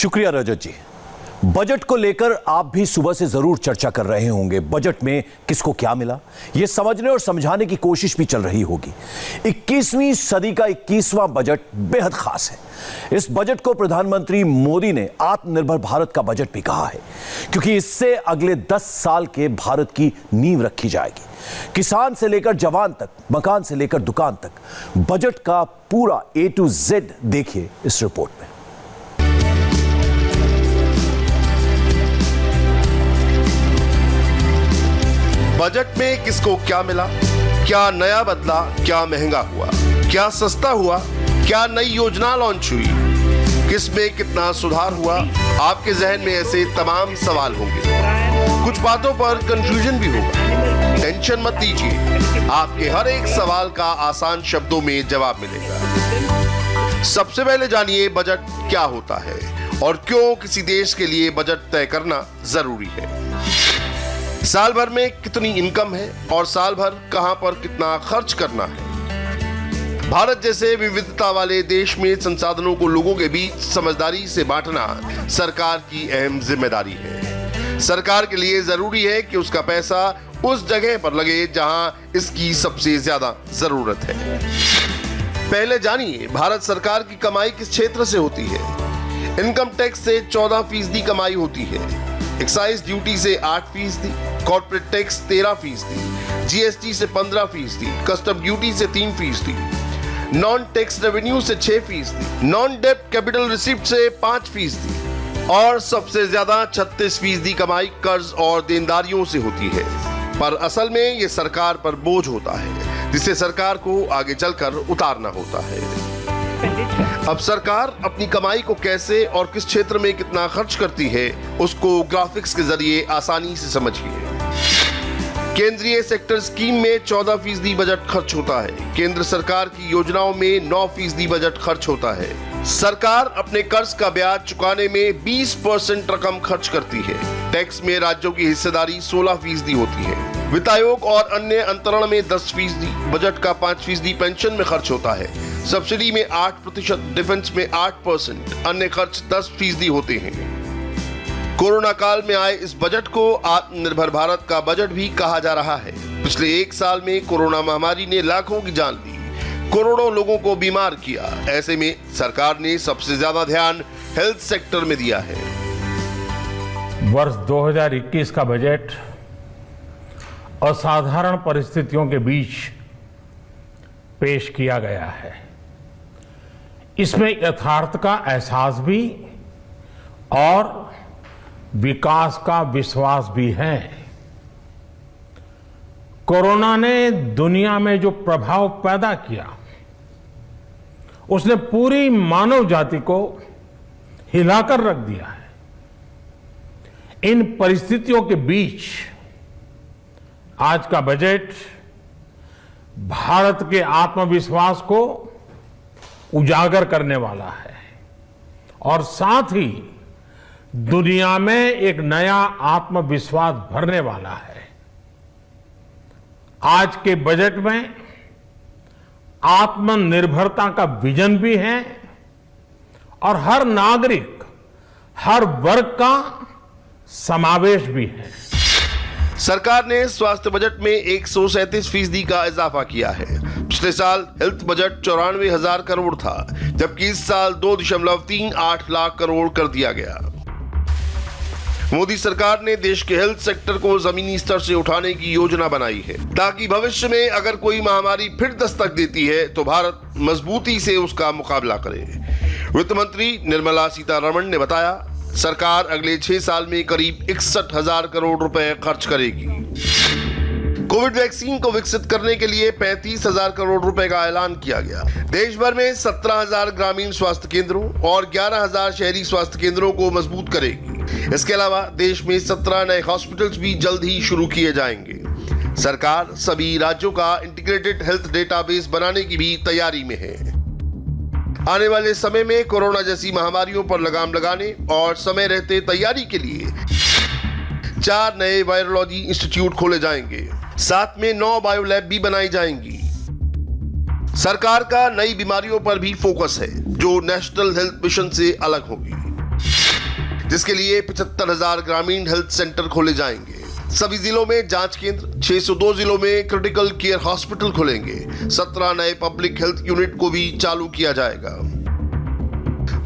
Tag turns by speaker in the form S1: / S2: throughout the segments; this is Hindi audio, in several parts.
S1: शुक्रिया रजत जी। बजट को लेकर आप भी सुबह से जरूर चर्चा कर रहे होंगे। बजट में किसको क्या मिला, यह समझने और समझाने की कोशिश भी चल रही होगी। 21वीं सदी का 21वां बजट बेहद खास है। इस बजट को प्रधानमंत्री मोदी ने आत्मनिर्भर भारत का बजट भी कहा है, क्योंकि इससे अगले 10 साल के भारत की नींव रखी जाएगी। किसान से लेकर जवान तक, मकान से लेकर दुकान तक, बजट का पूरा A to Z देखिए इस रिपोर्ट में।
S2: बजट में किसको क्या मिला, क्या नया बदला, क्या महंगा हुआ, क्या सस्ता हुआ, क्या नई योजना लॉन्च हुई, किसमें कितना सुधार हुआ, आपके जहन में ऐसे तमाम सवाल होंगे। कुछ बातों पर कंफ्यूजन भी होगा। टेंशन मत लीजिए, आपके हर एक सवाल का आसान शब्दों में जवाब मिलेगा। सबसे पहले जानिए बजट क्या होता है और क्यों किसी देश के लिए बजट तय करना जरूरी है। साल भर में कितनी इनकम है और साल भर कहां पर कितना खर्च करना है। भारत जैसे विविधता वाले देश में संसाधनों को लोगों के बीच समझदारी से बांटना सरकार की अहम जिम्मेदारी है। सरकार के लिए जरूरी है कि उसका पैसा उस जगह पर लगे जहां इसकी सबसे ज्यादा जरूरत है। पहले जानिए भारत सरकार की कमाई किस क्षेत्र से होती है। इनकम टैक्स से 14% कमाई होती है, एक्साइज ड्यूटी से 8%, कॉर्पोरेट टैक्स 13%, जीएसटी से 15%, कस्टम ड्यूटी से 3%, नॉन टैक्स रेवेन्यू से 6%, नॉन डेब्ट कैपिटल रिसिप्ट से 5% और सबसे ज्यादा 36% कमाई कर्ज और देनदारियों से होती है। पर असल में ये सरकार पर बोझ होता है, जिसे सरकार को आगे चलकर उतारना होता है। अब सरकार अपनी कमाई को कैसे और किस क्षेत्र में कितना खर्च करती है, उसको ग्राफिक्स के जरिए आसानी से समझिए। केंद्रीय सेक्टर स्कीम में 14% बजट खर्च होता है। केंद्र सरकार की योजनाओं में 9% बजट खर्च होता है। सरकार अपने कर्ज का ब्याज चुकाने में 20% रकम खर्च करती है। टैक्स में राज्यों की हिस्सेदारी 16% होती है। वित्त आयोग और अन्य अंतरण में 10%, बजट का 5% पेंशन में खर्च होता है। सब्सिडी में 8%, डिफेंस में 8%, अन्य खर्च 10% होते हैं। कोरोना काल में आए इस बजट को आत्मनिर्भर भारत का बजट भी कहा जा रहा है। पिछले 1 साल में कोरोना महामारी ने लाखों की जान ली, करोड़ों लोगों को बीमार किया। ऐसे में सरकार ने सबसे ज्यादा ध्यान हेल्थ सेक्टर में दिया है।
S3: वर्ष 2021 का बजट असाधारण परिस्थितियों के बीच पेश किया गया है। इसमें यथार्थ का एहसास भी और विकास का विश्वास भी है। कोरोना ने दुनिया में जो प्रभाव पैदा किया, उसने पूरी मानव जाति को हिलाकर रख दिया है। इन परिस्थितियों के बीच आज का बजट भारत के आत्मविश्वास को उजागर करने वाला है और साथ ही दुनिया में एक नया आत्मविश्वास भरने वाला है। आज के बजट में आत्मनिर्भरता का विजन भी है और हर नागरिक, हर वर्ग का समावेश भी है।
S2: सरकार ने स्वास्थ्य बजट में 137% का इजाफा किया है। पिछले साल हेल्थ बजट 94,000 करोड़ था, जबकि इस साल 2.38 लाख करोड़ कर दिया गया। मोदी सरकार ने देश के हेल्थ सेक्टर को जमीनी स्तर से उठाने की योजना बनाई है, ताकि भविष्य में अगर कोई महामारी फिर दस्तक देती है तो भारत मजबूती से उसका मुकाबला करे। वित्त मंत्री निर्मला सीतारमण ने बताया, सरकार अगले 6 साल में करीब 61,000 करोड़ रुपए खर्च करेगी। कोविड वैक्सीन को विकसित करने के लिए 35,000 करोड़ रुपए का ऐलान किया गया। देश भर में 17,000 ग्रामीण स्वास्थ्य केंद्रों और 11,000 शहरी स्वास्थ्य केंद्रों को मजबूत करेगी। इसके अलावा देश में 17 नए हॉस्पिटल्स भी जल्द ही शुरू किए जाएंगे। सरकार सभी राज्यों का इंटीग्रेटेड हेल्थ डेटाबेस बनाने की भी तैयारी में है। आने वाले समय में कोरोना जैसी महामारियों पर लगाम लगाने और समय रहते तैयारी के लिए 4 नए वायरोलॉजी इंस्टीट्यूट खोले जाएंगे। साथ में 9 बायो लैब भी बनाई जाएंगी। सरकार का नई बीमारियों पर भी फोकस है, जो नेशनल हेल्थ मिशन से अलग होगी। जिसके लिए 75,000 ग्रामीण हेल्थ सेंटर खोले जाएंगे। सभी जिलों में जांच केंद्र, 602 जिलों में क्रिटिकल केयर हॉस्पिटल खुलेंगे। 17 नए पब्लिक हेल्थ यूनिट को भी चालू किया जाएगा।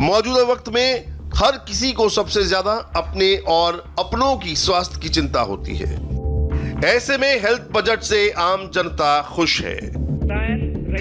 S2: मौजूदा वक्त में हर किसी को सबसे ज्यादा अपने और अपनों की स्वास्थ्य की चिंता होती है। ऐसे में हेल्थ बजट से आम जनता खुश है।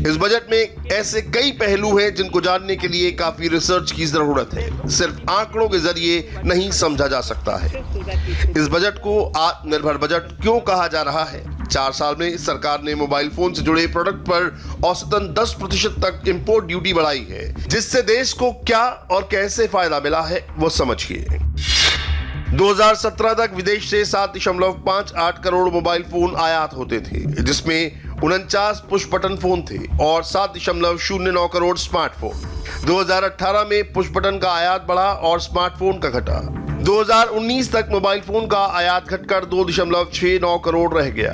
S2: इस बजट में ऐसे कई पहलू हैं जिनको जानने के लिए काफी रिसर्च की जरूरत है। सिर्फ आंकड़ों के जरिए नहीं समझा जा सकता है। इस बजट को आत्मनिर्भर बजट क्यों कहा जा रहा है? 4 साल में सरकार ने मोबाइल फोन से जुड़े प्रोडक्ट पर औसतन 10% तक इंपोर्ट ड्यूटी बढ़ाई है, जिससे देश को क्या और कैसे फायदा मिला है वो समझिए। 2017 तक विदेश से 7.58 करोड़ मोबाइल फोन आयात होते थे, जिसमें 49 पुश बटन फोन थे और 7.09 करोड़ स्मार्टफोन। 2018 में पुश बटन का आयात बढ़ा और स्मार्टफोन का घटा। 2019 तक मोबाइल फोन का आयात घटकर 2.69 करोड़ रह गया।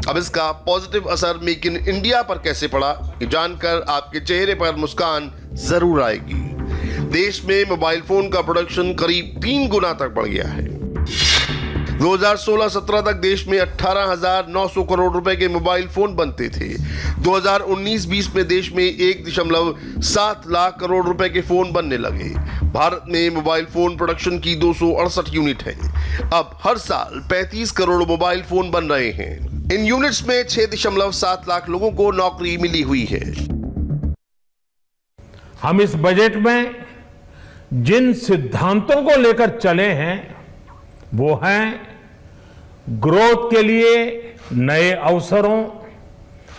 S2: अब इसका पॉजिटिव असर मेक इन इंडिया पर कैसे पड़ा, ये जानकर आपके चेहरे पर मुस्कान जरूर आएगी। देश में मोबाइल फोन का प्रोडक्शन करीब 3 गुना तक बढ़ गया है। 2016-17 तक देश में 18,900 करोड़ रुपए के मोबाइल फोन बनते थे। 2019-20 में देश में 1.7 लाख करोड़ रुपए के फोन बनने लगे। भारत में मोबाइल फोन प्रोडक्शन की 268 यूनिट है। अब हर साल 35 करोड़ मोबाइल फोन बन रहे हैं। इन यूनिट्स में 6.7 लाख लोगों को नौकरी मिली हुई है।
S3: हम इस बजट में जिन सिद्धांतों को लेकर चले हैं वो हैं ग्रोथ के लिए नए अवसरों,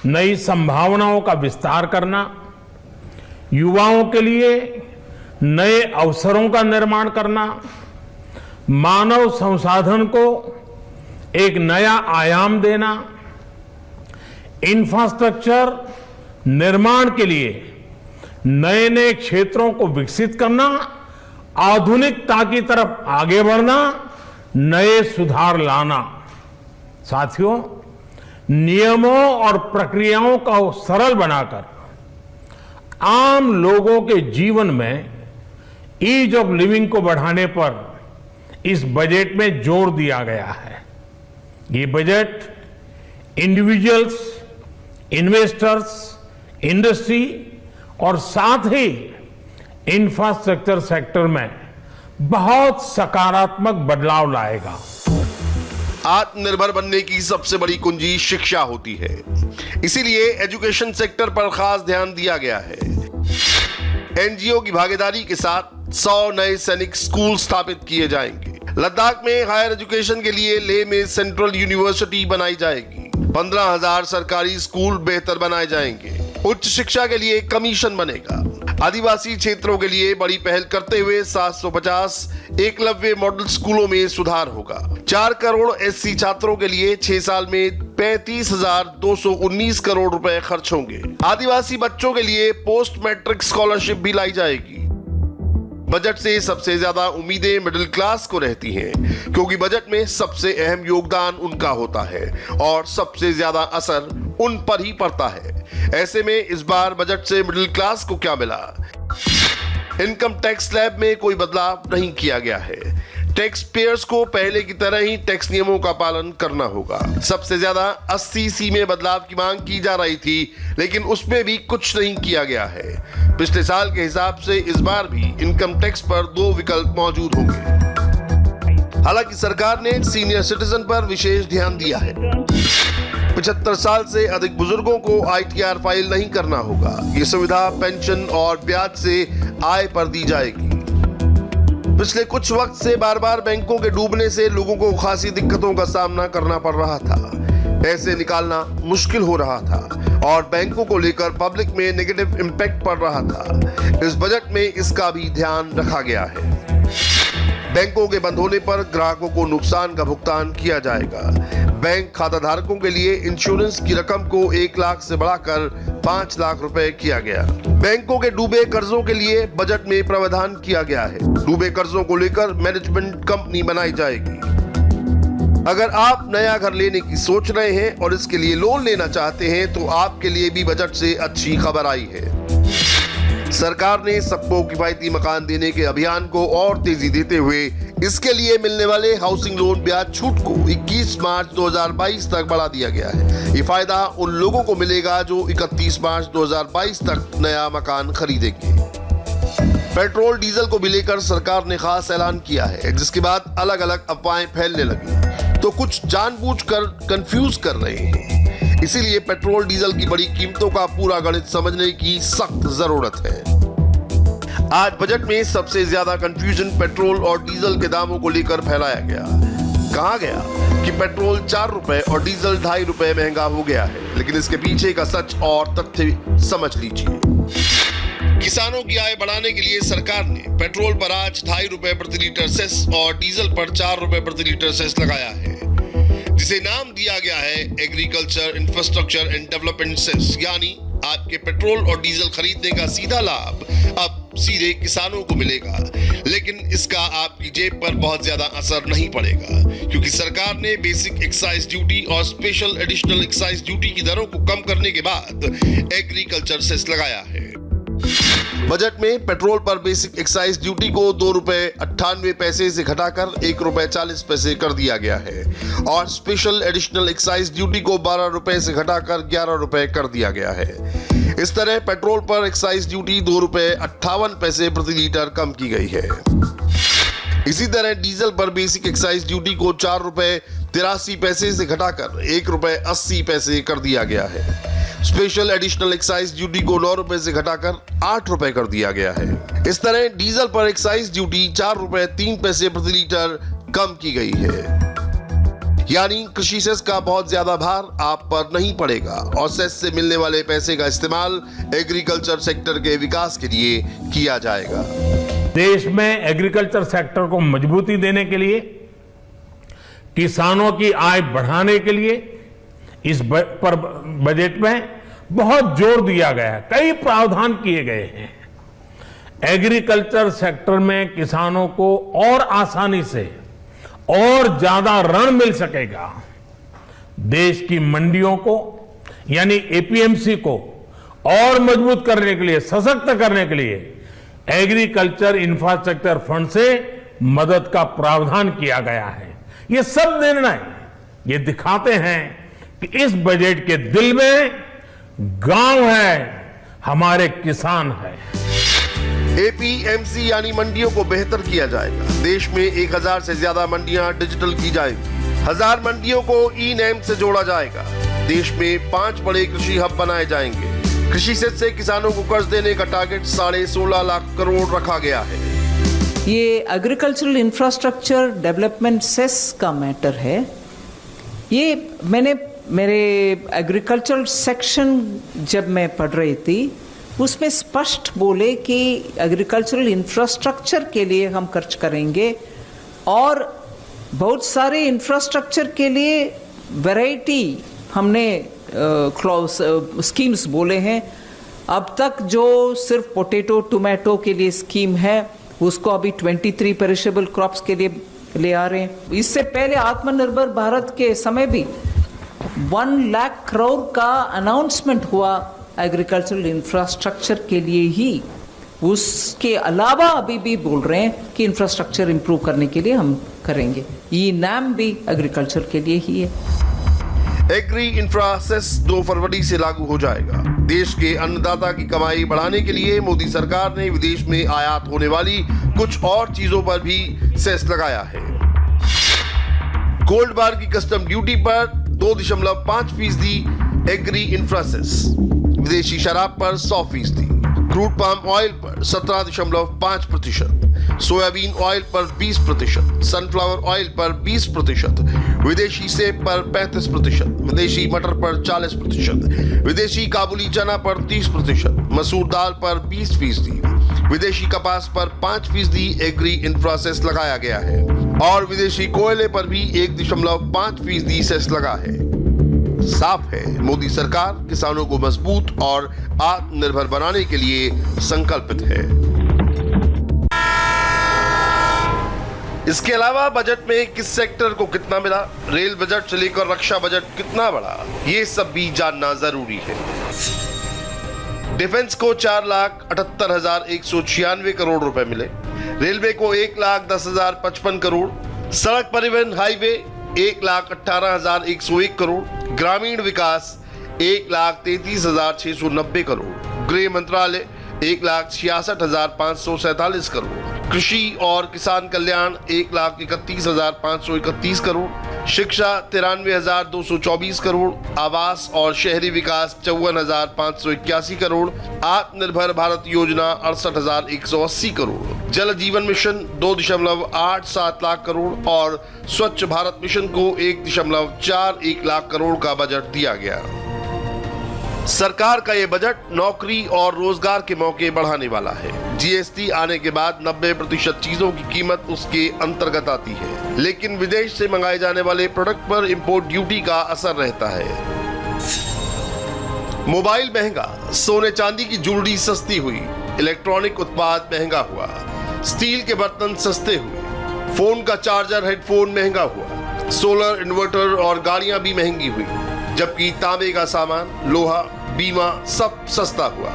S3: नई संभावनाओं का विस्तार करना, युवाओं के लिए नए अवसरों का निर्माण करना, मानव संसाधन को एक नया आयाम देना, इंफ्रास्ट्रक्चर निर्माण के लिए नए नए क्षेत्रों को विकसित करना, आधुनिकता की तरफ आगे बढ़ना, नए सुधार लाना। साथियों, नियमों और प्रक्रियाओं को सरल बनाकर आम लोगों के जीवन में ईज ऑफ लिविंग को बढ़ाने पर इस बजट में जोर दिया गया है। ये बजट इंडिविजुअल्स, इन्वेस्टर्स, इंडस्ट्री और साथ ही इंफ्रास्ट्रक्चर सेक्टर में बहुत सकारात्मक बदलाव लाएगा।
S2: आत्मनिर्भर बनने की सबसे बड़ी कुंजी शिक्षा होती है, इसीलिए एजुकेशन सेक्टर पर खास ध्यान दिया गया है। एनजीओ की भागीदारी के साथ 100 नए सैनिक स्कूल स्थापित किए जाएंगे। लद्दाख में हायर एजुकेशन के लिए लेह में सेंट्रल यूनिवर्सिटी बनाई जाएगी। 15,000 सरकारी स्कूल बेहतर बनाए जाएंगे। उच्च शिक्षा के लिए कमीशन बनेगा। आदिवासी क्षेत्रों के लिए बड़ी पहल करते हुए 750 एकलव्य मॉडल स्कूलों में सुधार होगा। 4 करोड़ एससी छात्रों के लिए 6 साल में 35,219 करोड़ रुपए खर्च होंगे। आदिवासी बच्चों के लिए पोस्ट मैट्रिक स्कॉलरशिप भी लाई जाएगी। बजट से सबसे ज्यादा उम्मीदें मिडिल क्लास को रहती हैं, क्योंकि बजट में सबसे अहम योगदान उनका होता है और सबसे ज्यादा असर उन पर ही पड़ता है। ऐसे में इस बार बजट से मिडिल क्लास को क्या मिला? इनकम टैक्स स्लैब में कोई बदलाव नहीं किया गया है। टैक्स पेयर्स को पहले की तरह ही टैक्स नियमों का पालन करना होगा। सबसे ज्यादा 80C में बदलाव की मांग की जा रही थी, लेकिन उसमें भी कुछ नहीं किया गया है। पिछले साल के हिसाब से इस बार भी इनकम टैक्स पर 2 विकल्प मौजूद होंगे। हालांकि सरकार ने सीनियर सिटीजन पर विशेष ध्यान दिया है। 75 साल से अधिक बुजुर्गों को ITR फाइल नहीं करना होगा। ये सुविधा पेंशन और ब्याज से आय पर दी जाएगी। पिछले कुछ वक्त से बार बार बैंकों के डूबने से लोगों को खासी दिक्कतों का सामना करना पड़ रहा था। पैसे निकालना मुश्किल हो रहा था और बैंकों को लेकर पब्लिक में नेगेटिव इम्पैक्ट पड़ रहा था। इस बजट में इसका भी ध्यान रखा गया है। बैंकों के बंद होने पर ग्राहकों को नुकसान का भुगतान किया जाएगा। बैंक खाता धारकों के लिए इंश्योरेंस की रकम को 1 लाख से बढ़ाकर 5 लाख रुपए किया गया। बैंकों के डूबे कर्जों के लिए बजट में प्रावधान किया गया है। डूबे कर्जों को लेकर मैनेजमेंट कंपनी बनाई जाएगी। अगर आप नया घर लेने की सोच रहे हैं और इसके लिए लोन लेना चाहते हैं तो आपके लिए भी बजट से अच्छी खबर आई है। सरकार ने सबको किफायती मकान देने के अभियान को और तेजी देते हुए इसके लिए मिलने वाले हाउसिंग लोन ब्याज छूट को 21 मार्च 2022 तक बढ़ा दिया गया है। ये फायदा उन लोगों को मिलेगा जो 31 मार्च 2022 तक नया मकान खरीदेंगे। पेट्रोल डीजल को भी लेकर सरकार ने खास ऐलान किया है, जिसके बाद अलग अलग अफवाहें फैलने लगी तो कुछ जानबूझकर कंफ्यूज कर रहे हैं। इसीलिए पेट्रोल डीजल की बड़ी कीमतों का पूरा गणित समझने की सख्त जरूरत है। आज बजट में सबसे ज्यादा कंफ्यूजन पेट्रोल और डीजल के दामों को लेकर फैलाया गया। कहा गया कि पेट्रोल 4 रुपए और डीजल 2.5 रुपए महंगा हो गया है, लेकिन इसके पीछे का सच और तथ्य समझ लीजिए। किसानों की आय बढ़ाने के लिए सरकार ने पेट्रोल पर आज 2.5 रुपए प्रति लीटर सेस और डीजल पर 4 रुपए प्रति लीटर सेस लगाया है, जिसे नाम दिया गया है agriculture infrastructure and development cess. यानी आपके पेट्रोल और डीजल खरीदने का सीधा लाभ अब सीधे किसानों को मिलेगा, लेकिन इसका आपकी जेब पर बहुत ज्यादा असर नहीं पड़ेगा, क्योंकि सरकार ने बेसिक एक्साइज ड्यूटी और स्पेशल एडिशनल एक्साइज ड्यूटी की दरों को कम करने के बाद एग्रीकल्चर सेस लगाया है। बजट में पेट्रोल पर बेसिक एक्साइज ड्यूटी को 2 रुपए 98 पैसे से घटाकर 1 रुपए 40 पैसे कर दिया गया है और स्पेशल एडिशनल एक्साइज ड्यूटी को 12 रुपए से घटाकर 11 रुपए कर दिया गया है। इस तरह पेट्रोल पर एक्साइज ड्यूटी 2 रुपए 58 पैसे प्रति लीटर कम की गई है। इसी तरह डीजल पर बेसिक एक्साइज ड्यूटी को 4 रुपए 83 पैसे से घटाकर 1 रुपए 80 पैसे कर दिया गया है। स्पेशल एडिशनल एक्साइज ड्यूटी को 9 रुपए से घटाकर 8 रुपए कर दिया गया है। इस तरह डीजल पर एक्साइज ड्यूटी 4 रुपए 3 पैसे प्रति लीटर कम की गई है। यानी कृषि सेस का बहुत ज्यादा भार आप पर नहीं पड़ेगा और सेस से मिलने वाले पैसे का इस्तेमाल एग्रीकल्चर सेक्टर के विकास के लिए किया जाएगा।
S3: देश में एग्रीकल्चर सेक्टर को मजबूती देने के लिए, किसानों की आय बढ़ाने के लिए इस पर बजट में बहुत जोर दिया गया है, कई प्रावधान किए गए हैं। एग्रीकल्चर सेक्टर में किसानों को और आसानी से और ज्यादा ऋण मिल सकेगा। देश की मंडियों को यानी एपीएमसी को और मजबूत करने के लिए, सशक्त करने के लिए एग्रीकल्चर इंफ्रास्ट्रक्चर फंड से मदद का प्रावधान किया गया है। ये सब निर्णय ये दिखाते हैं कि इस बजट के दिल में गांव है, हमारे किसान है।
S2: एपीएमसी यानी मंडियों को बेहतर किया जाएगा। देश में 1000 से ज्यादा मंडियां डिजिटल की जाएंगी। 1000 मंडियों को ई नैम से जोड़ा जाएगा। देश में 5 बड़े कृषि हब बनाए जाएंगे। कृषि सेस से किसानों को कर्ज देने का टारगेट 16.5 लाख करोड़ रखा गया है।
S4: ये एग्रीकल्चरल इंफ्रास्ट्रक्चर डेवलपमेंट सेस का मैटर है। ये मैंने मेरे एग्रीकल्चरल सेक्शन जब मैं पढ़ रही थी उसमें स्पष्ट बोले कि एग्रीकल्चरल इंफ्रास्ट्रक्चर के लिए हम खर्च करेंगे और बहुत सारे इंफ्रास्ट्रक्चर के लिए वैरायटी हमने स्कीम्स बोले हैं। अब तक जो सिर्फ पोटैटो टोमेटो के लिए स्कीम है उसको अभी 23 पेरिशेबल क्रॉप्स के लिए ले आ रहे हैं। इससे पहले आत्मनिर्भर भारत के समय भी 1 लाख करोड़ का अनाउंसमेंट हुआ एग्रीकल्चरल इंफ्रास्ट्रक्चर के लिए ही। उसके अलावा अभी भी बोल रहे हैं कि इंफ्रास्ट्रक्चर इंप्रूव करने के लिए हम करेंगे। ये नाम भी एग्रीकल्चर के लिए ही है।
S2: एग्री इंफ्रा सेस 2 फरवरी से लागू हो जाएगा। देश के अन्नदाता की कमाई बढ़ाने के लिए मोदी सरकार ने विदेश में आयात होने वाली कुछ और चीजों पर भी सेस लगाया है। गोल्ड बार की कस्टम ड्यूटी पर 2.5% एग्री इंफ्रा सेस, विदेशी शराब पर 100%, क्रूड पाम ऑयल पर 17.5%, सोयाबीन ऑयल पर 20%, सनफ्लावर ऑयल पर 20%, विदेशी सेब पर 35%, विदेशी मटर पर 40%, विदेशी काबुली चना पर 30%, मसूर दाल पर 20%, विदेशी कपास पर 5% एग्री इंफ्रा सेस लगाया गया है और विदेशी कोयले पर भी 1.5% सेस लगा है। साफ है, मोदी सरकार किसानों को मजबूत और आत्मनिर्भर बनाने के लिए संकल्पित है। इसके अलावा बजट में किस सेक्टर को कितना मिला, रेल बजट से लेकर रक्षा बजट कितना बढ़ा, ये सब भी जानना जरूरी है। डिफेंस को 4,78,196 करोड़ रुपए मिले। रेलवे को 1,10,055 करोड़, सड़क परिवहन हाईवे 1,18,101 करोड़, ग्रामीण विकास 1,33,690 करोड़, गृह मंत्रालय 1,66,547 करोड़, कृषि और किसान कल्याण 1,31,531 करोड़, शिक्षा 93,224 करोड़, आवास और शहरी विकास 54,581 करोड़, आत्मनिर्भर भारत योजना 68,180 करोड़, जल जीवन मिशन 2.87 लाख करोड़ और स्वच्छ भारत मिशन को 1.41 लाख करोड़ का बजट दिया गया। सरकार का यह बजट नौकरी और रोजगार के मौके बढ़ाने वाला है। जीएसटी आने के बाद 90% चीजों की कीमत उसके अंतर्गत आती है, लेकिन विदेश से मंगाए जाने वाले प्रोडक्ट पर इंपोर्ट ड्यूटी का असर रहता है। मोबाइल महंगा, सोने चांदी की ज्वेलरी सस्ती हुई, इलेक्ट्रॉनिक उत्पाद महंगा हुआ, स्टील के बर्तन सस्ते हुए, फोन का चार्जर, हेडफोन महंगा हुआ, सोलर इन्वर्टर और गाड़ियां भी महंगी हुई, जबकि तांबे का सामान, लोहा, बीमा सब सस्ता हुआ।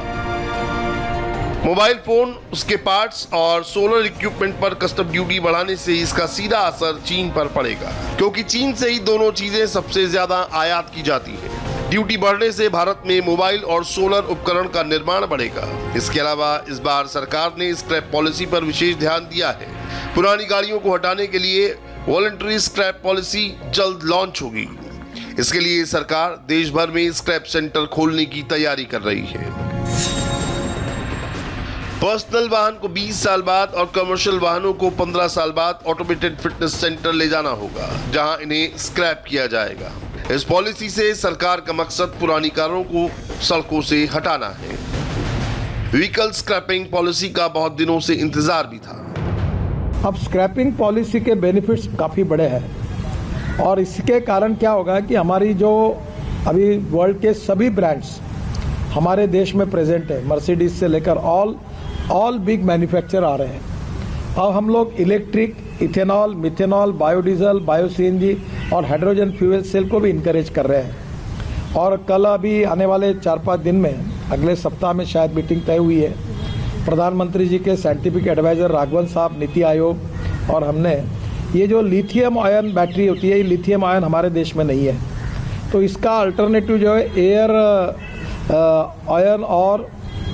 S2: मोबाइल फोन, उसके पार्ट्स और सोलर इक्विपमेंट पर कस्टम ड्यूटी बढ़ाने से इसका सीधा असर चीन पर पड़ेगा, क्योंकि चीन से ही दोनों चीजें सबसे ज्यादा आयात की जाती है। ड्यूटी बढ़ने से भारत में मोबाइल और सोलर उपकरण का निर्माण बढ़ेगा। इसके अलावा इस बार सरकार ने स्क्रैप पॉलिसी पर विशेष ध्यान दिया है। पुरानी गाड़ियों को हटाने के लिए वॉलंटरी स्क्रैप पॉलिसी जल्द लॉन्च होगी। इसके लिए सरकार देश भर में स्क्रैप सेंटर खोलने की तैयारी कर रही है। पर्सनल वाहन को 20 साल बाद और कमर्शियल वाहनों को 15 साल बाद ऑटोमेटेड फिटनेस सेंटर ले जाना होगा, जहां इन्हें स्क्रैप किया जाएगा। इस पॉलिसी से सरकार का मकसद पुरानी कारों को सड़कों से हटाना है। व्हीकल स्क्रैपिंग पॉलिसी का बहुत दिनों से इंतजार भी था।
S5: अब स्क्रैपिंग पॉलिसी के बेनिफिट्स काफ़ी बड़े हैं और इसके कारण क्या होगा कि हमारी जो अभी वर्ल्ड के सभी ब्रांड्स हमारे देश में प्रेजेंट है, मर्सिडीज से लेकर ऑल बिग मैन्युफैक्चरर आ रहे हैं। अब हम लोग electric, ethanol, methanol, biodiesel, bio CNG और हाइड्रोजन फ्यूल सेल को भी इनकरेज कर रहे हैं। और कल अभी आने वाले 4-5 दिन में, अगले सप्ताह में शायद मीटिंग तय हुई है। प्रधानमंत्री जी के साइंटिफिक एडवाइज़र राघवन साहब, नीति आयोग और हमने ये जो लिथियम आयन बैटरी होती है, ये लिथियम आयन हमारे देश में नहीं है, तो इसका अल्टरनेटिव जो है एयर आयन और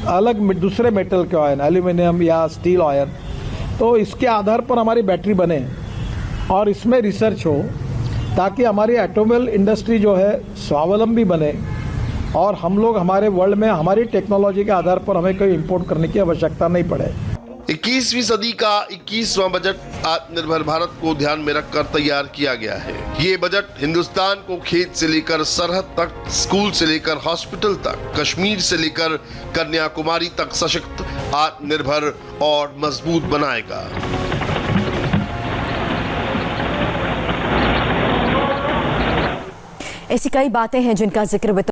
S5: अलग दूसरे मेटल के आयन, एल्यूमिनियम या स्टील आयन, तो इसके आधार पर हमारी बैटरी बने और इसमें रिसर्च हो ताकि हमारी ऑटोमोबाइल इंडस्ट्री जो है स्वावलंबी बने और हम लोग हमारे वर्ल्ड में हमारी टेक्नोलॉजी के आधार पर हमें कोई इंपोर्ट करने की आवश्यकता नहीं पड़े।
S2: 21वीं सदी का 21वां बजट आत्मनिर्भर भारत को ध्यान में रखकर तैयार किया गया है। ये बजट हिंदुस्तान को खेत से लेकर सरहद तक, स्कूल से लेकर हॉस्पिटल तक, कश्मीर से लेकर कन्याकुमारी तक सशक्त, आत्मनिर्भर और मजबूत बनाएगा।
S6: ऐसी कई बातें हैं जिनका जिक्र